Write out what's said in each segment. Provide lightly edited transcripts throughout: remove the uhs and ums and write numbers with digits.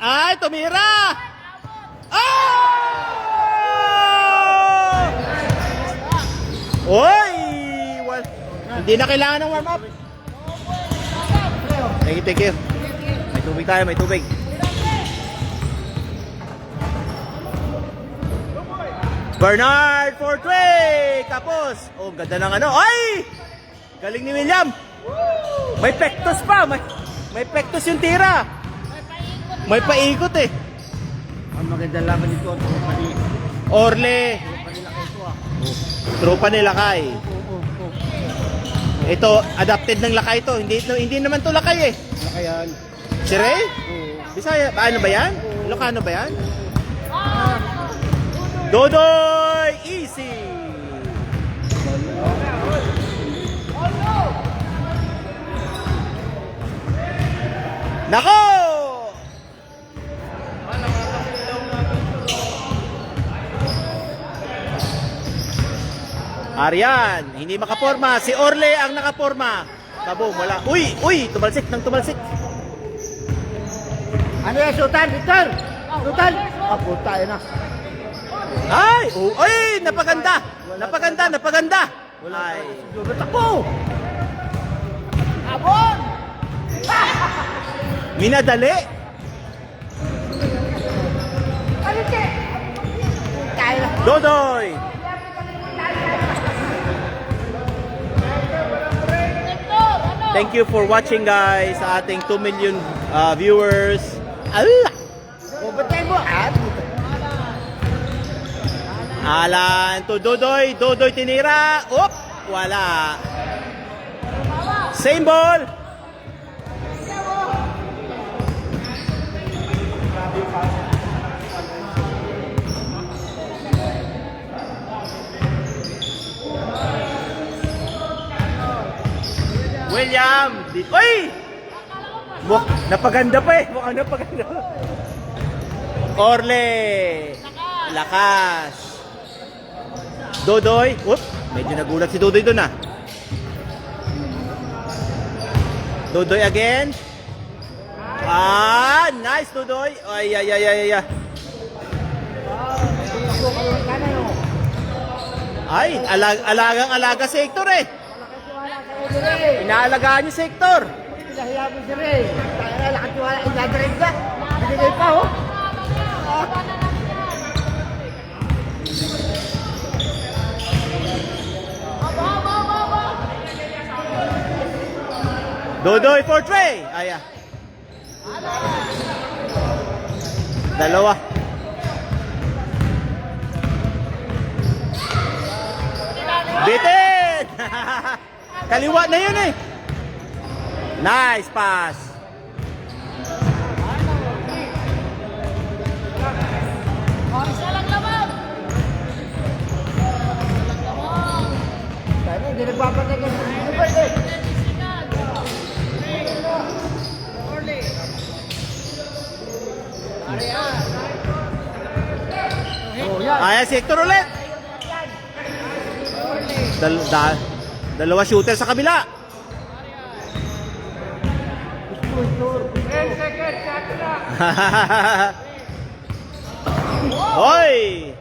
Ay, tumira! Oh! Oy! Hindi na kailangan ng warm up. Thank you, thank you. May tubig tayo, may tubig. Bernard Fortway! Kapos! Oh, ganda ng ano. Ay! Galing ni William. May pectus pa. May pectus yung tira. May paikot eh. Ang maganda laban nito, Orle. Tropa ni Lakay. Ito, adapted ng Lakay to. Hindi naman to Lakay eh. Lakayan. Si Ray? Bisaya. Ano ba yan? Ilocano ba yan? Dodoy! Easy! Nako! Arian, hindi makaporma. Si Orle ang nakaporma. Kabong, wala. Uy! Tumalsik ng tumalsik. Ano yan, Sultan? Victor! Sultan! Ah, puta, yun na. Ay! Napaganda! Napaganda! Ay. Lubat ako! Abon! Minadali! Ano siya? Kaya na. Dodoy! Thank you for watching guys sa ating 2 million viewers. Allah! Bubatay mo, ah! Alan to Dodoy. Dodoy tinira. Op! Wala. Same ball. William. Uy! Napaganda pa eh. Mukhang napaganda. Orle. Lakas. Dodoy. Oop, medyo nagulat si Dodoy doon ah. Dodoy again. Ah, nice Dodoy. Ay. Ay, alagang-alaga si Hector eh. Inaalagaan niyo si Hector. Pinahiya mo si Ray. Kaya na, nakatiwala, inadrive ka. Binigay pa, oh. Dodoy for Trey. Aya. Dalawa. Bitin! Kaliwa na yun eh. Nice pass. Isa lang laban. Kaya na, hindi nagpapatay ka. Ano ba ito? Ayan si Hector ulit. Dalawa shooter sa kabila. 10 seconds, shot na. Hoy!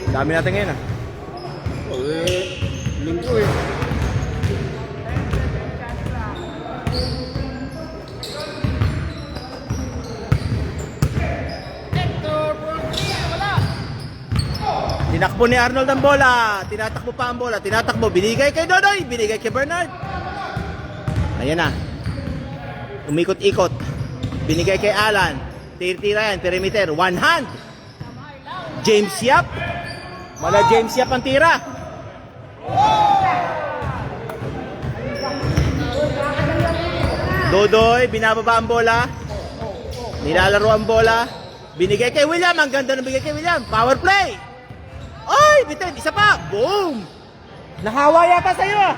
Dami natin ngayon ah. Linggo eh. Tinakbo ni Arnold ang bola. Tinatakbo pa ang bola. Tinatakbo. Binigay kay Dodoy. Binigay kay Bernard. Ayan na. Umikot-ikot. Binigay kay Alan. Tira-tira yan. Perimeter. One hand. James Yap. Mala James Yap ang tira. Dodoy. Binababa ang bola. Nilalaro ang bola. Binigay kay William. Ang ganda ng bigay kay William. Power play. Ay, bitin, isa pa. Boom! Nahawa yata sa'yo ah.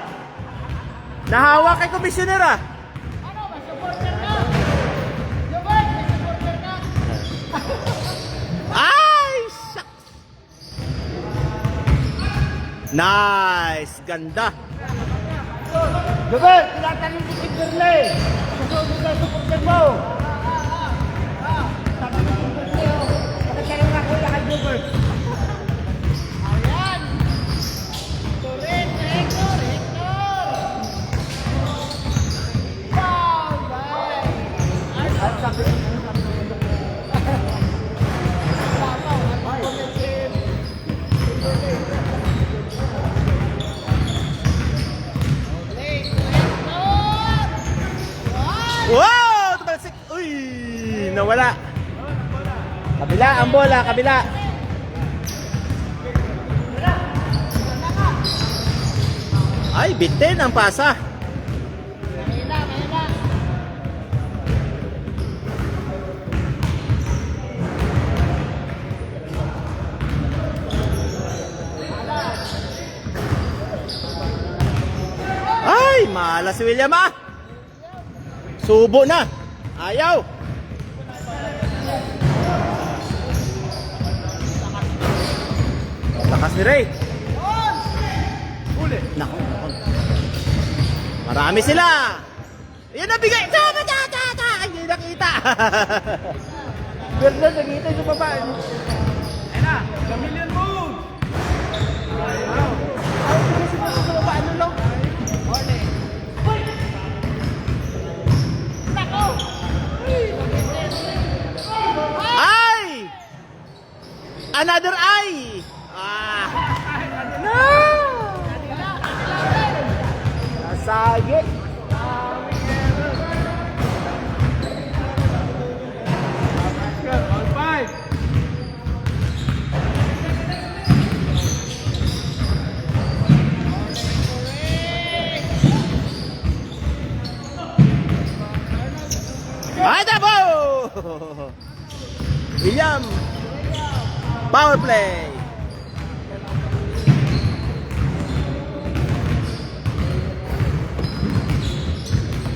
Nahawa kay Commissioner ah. Ano, may supporter ka? Jobert, may supporter ka? Ay, shucks. Nice, ganda. Jobert, tinatanong ko si Perle. Susunod na support mo. Pakitarin na kuya kay Gilbert. Ayan. Turin, Hector, Hector. Wow, bye. At sabi ko, Wow! Tumalsik! Uy! Nawala. Kabila ang bola, kabila. Ay, bitin ang pasa. Mahina, mahina. Ay, malas si William ah. Subo na. Ayaw. Lakas ni Ray. Naku, naku. Marami sila. Yan na bigay. Tama, tata. Hindi nakita. Bernard, nagkita yung babae. Ayun na, chameleon move! Ayaw. Ayaw, kasi sa babae, ano lang? Nako. Ay! Another eye. Ah. No! Nasagi. Ay, tabo! William. Power play.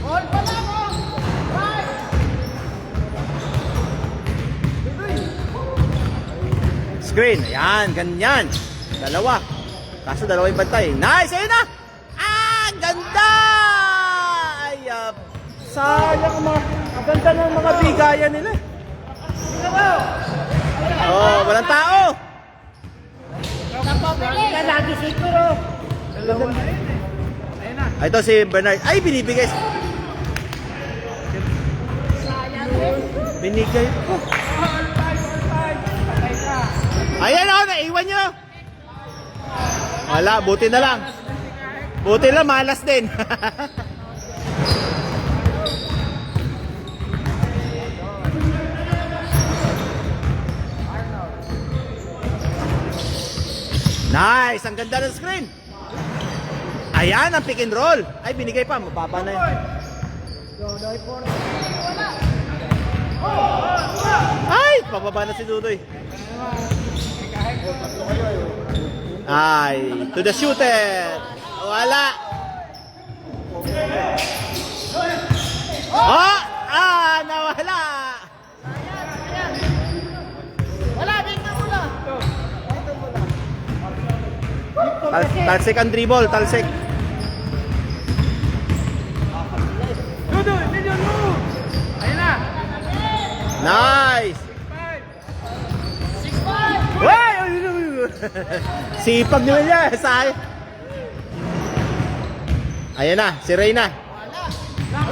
All pa lang, oh. Right. Screen. Ayan, ganyan. Dalawa. Kaso dalawa yung bantay. Nice! Ayun na! Ah! Ganda! Ay, sayang mga... Ang ganda ng mga bigayan nila. Oh, walang tao. Kaya lagi siguro. Ay, ito si Bernard. Ay, binibigay. Binigay ko. Ayan o, naiwan nyo. Wala, buti na lang. Buti na, malas din. Nice! Ang ganda ng screen. Ayan, ang pick and roll. Ay, binigay pa. Mababa na yun. Ay! Pababa na si Dudoy. Ay, to the shooter. Wala. Oh! Ah! Nawala. Wala, dito muna. Talsik ang dribble. Talsik. Dudoy, million move! Ayun na! Nice! 6-5. Ay! Sipag ni William. Sayang. Ayan na, si Reyna.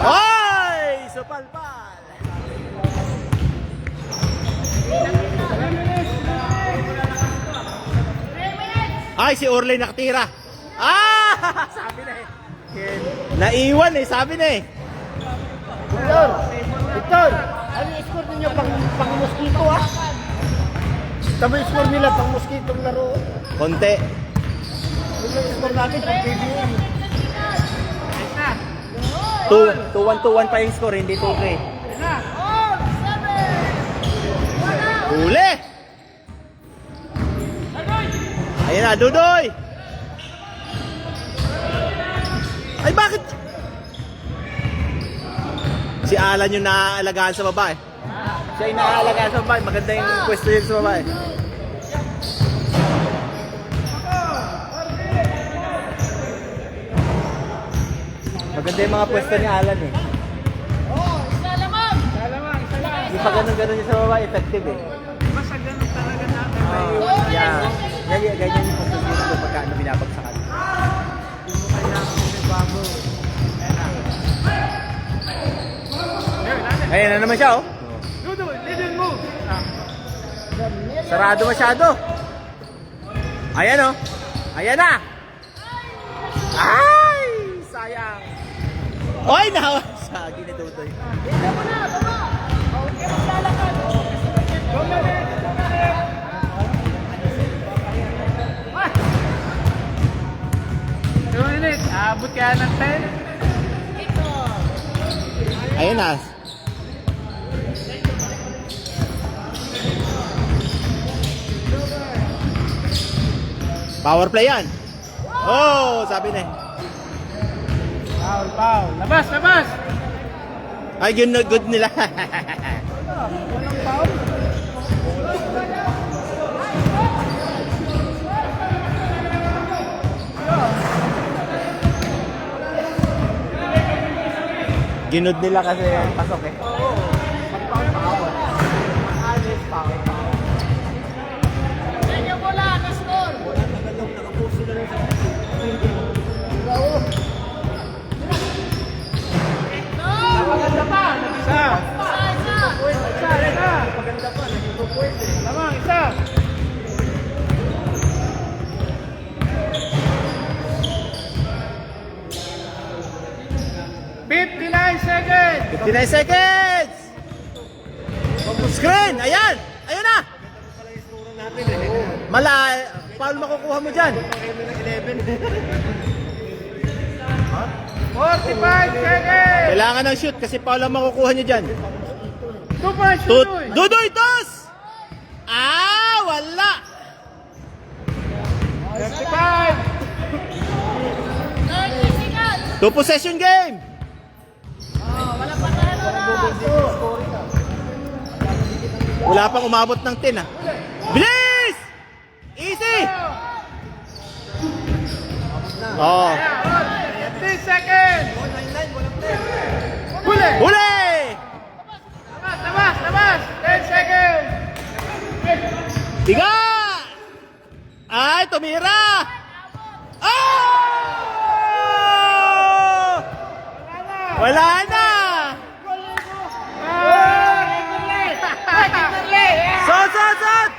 Ay! Supalpal. Ay, si Orley nakatira. Ah! Sabi na eh. Naiwan eh, sabi na eh. Victor! Victor! Ano yung score ninyo pang mosquito ah? Tama yung score nila pang mosquito laro. Konti. Ano yung score natin pang PBM? 2-1 pa yung score, hindi 2-3. All 7. Wala. Huli! Ayan na, Dudoy! Ay, bakit? Si Alan yung naaalagaan sa babae. Siya yung naaalagaan sa babae. Maganda yung pwesto yun sa babae. Maganda yung mga pwesto ni Alan eh. Oh, isa naman. pag ganun niya sa baba, effective eh. Basta ganun talaga natin. Yeah. Ganyan yung position ko pagka ano binabagsakan. Kailangan ko may bago. Ayan na naman siya oh. Dudu, leading move. Sarado masyado. Ayan oh. Ayan na. Ay! Sayang. Oy, nahawa. Sagi ni Dudoy. Dito mo na, baba. Huwag kayo maglalakad. Two minutes. Abot kaya ng 10. Ito. Ayan na. Power play yan. Oh, sabi na eh. Foul, foul. Labas, labas. Ay, yun na good nila. Walang foul. Ginod nila kasi pasok eh. Yan yung bola, na-score. No! Isa. Isa. Lamang, isa. $59. 59 seconds! Screen! Ayan! Ayan na! Mala, paano makukuha mo dyan? 45 seconds. Kailangan ng shoot kasi paano makukuha nyo dyan? 2 points, Tut Dudoy. Dudoy, tos! Ah, wala! 35. 30 seconds. 2 possession game! Oh, wala pa tayo na. Wala pang umabot ng 10 ah. Bilis! Easy! Oh. 10 seconds. Huli. Huli! Labas, labas, labas. 10 seconds. Tiga! Ay, tumira! Oh! Wala na! Sot, sot, sot!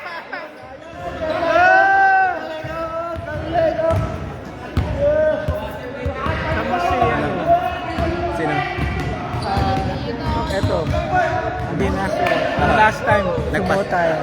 Sino? Ito. Hindi na. Ang last time. Nagpas- Sumo tayo.